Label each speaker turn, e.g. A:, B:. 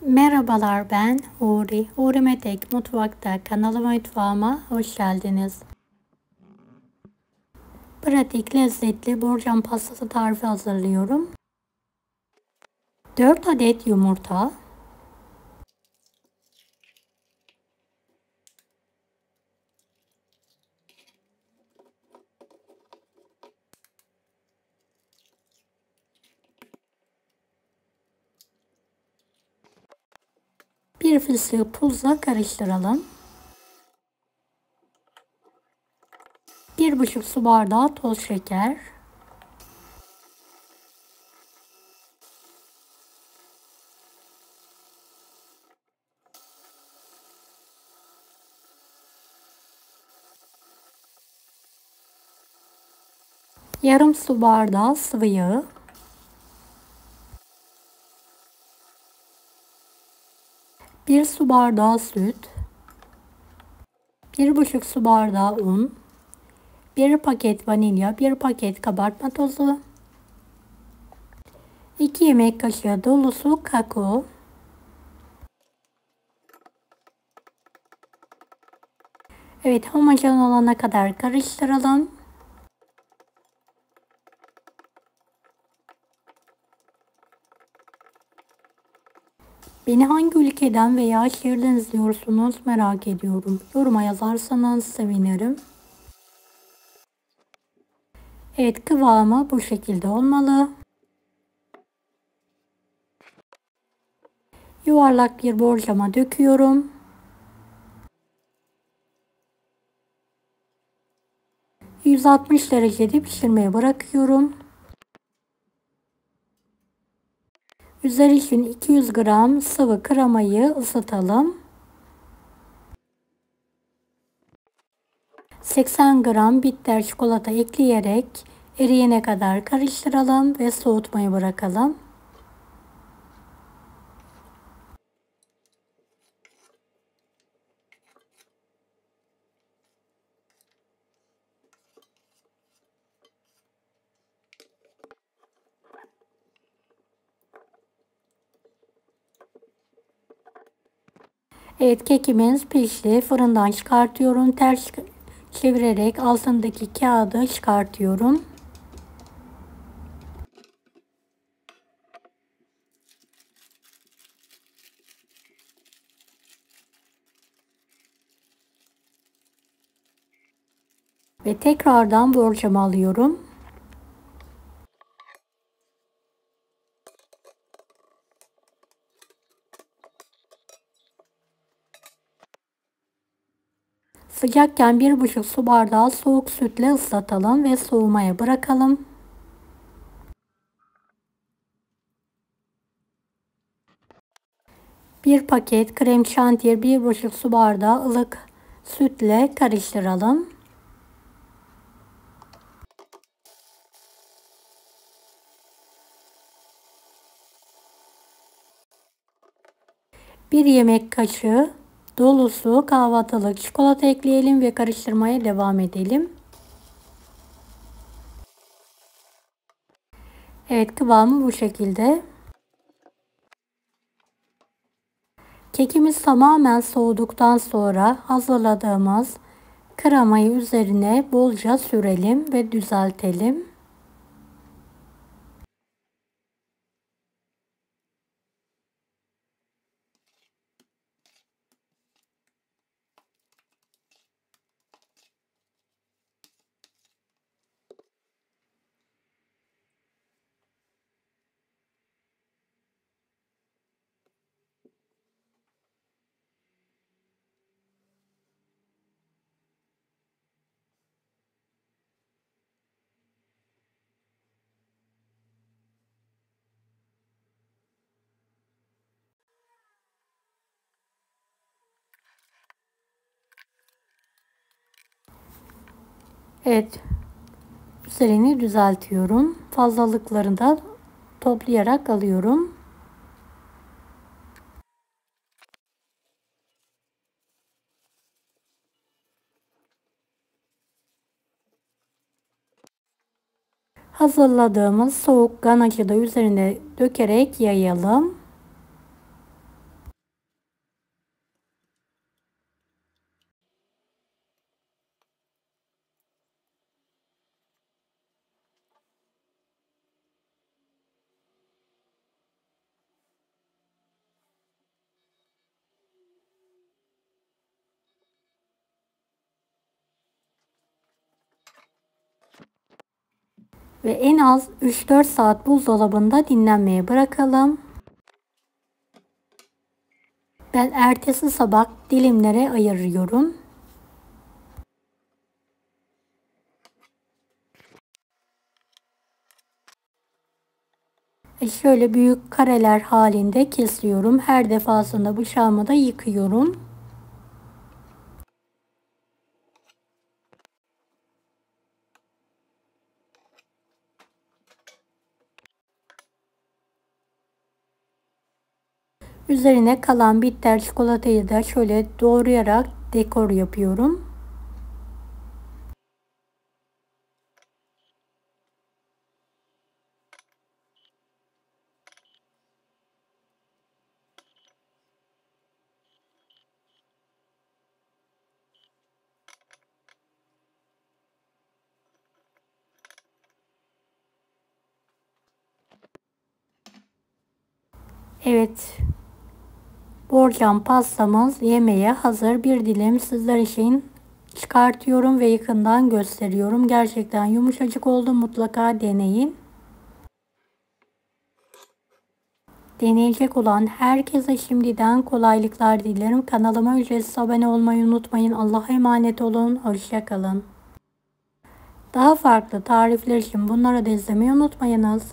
A: Merhabalar, ben Huri. Huri Metek Mutfak'ta kanalıma, mutfağıma hoş geldiniz. Pratik, lezzetli borcam pastası tarifi hazırlıyorum. 4 adet yumurta, 1 fıstığı tuzla karıştıralım. 1,5 su bardağı toz şeker, 1/2 su bardağı sıvı yağ, 1 su bardağı süt, 1,5 su bardağı un, 1 paket vanilya, 1 paket kabartma tozu, 2 yemek kaşığı dolusu kakao, evet, homojen olana kadar karıştıralım. Beni hangi ülkeden veya şehirden izliyorsunuz merak ediyorum. Yoruma yazarsanız sevinirim. Evet, kıvamı bu şekilde olmalı. Yuvarlak bir borcama döküyorum. ...160 derecede pişirmeye bırakıyorum. Üzeri için 200 gram sıvı kremayı ısıtalım. 80 gram bitter çikolata ekleyerek eriyene kadar karıştıralım ve soğutmayı bırakalım. Evet, kekimiz pişti. Fırından çıkartıyorum. Ters çevirerek altındaki kağıdı çıkartıyorum. Ve tekrardan borcamı alıyorum. Sıcakken 1,5 su bardağı soğuk sütle ıslatalım ve soğumaya bırakalım. Bir paket krem şantiyi 1,5 su bardağı ılık sütle karıştıralım. Bir yemek kaşığı dolusu kahvaltılık çikolata ekleyelim ve karıştırmaya devam edelim. Evet, kıvamı bu şekilde. Kekimiz tamamen soğuduktan sonra hazırladığımız kremayı üzerine bolca sürelim ve düzeltelim. Evet, üzerini düzeltiyorum. Fazlalıklarını da toplayarak alıyorum. Hazırladığımız soğuk ganajı da üzerine dökerek yayalım. ve en az 3-4 saat buzdolabında dinlenmeye bırakalım. Ben ertesi sabah dilimlere ayırıyorum. Şöyle büyük kareler halinde kesiyorum. Her defasında bıçağımı da yıkıyorum. Üzerine kalan bitter çikolatayı da şöyle doğrayarak dekor yapıyorum. Evet, borcam pastamız yemeğe hazır. Bir dilim sizler için çıkartıyorum ve yakından gösteriyorum. Gerçekten yumuşacık oldu. Mutlaka deneyin. Deneyecek olan herkese şimdiden kolaylıklar dilerim. Kanalıma ücretsiz abone olmayı unutmayın. Allah'a emanet olun. Hoşça kalın. Daha farklı tarifler için bunları da izlemeyi unutmayınız.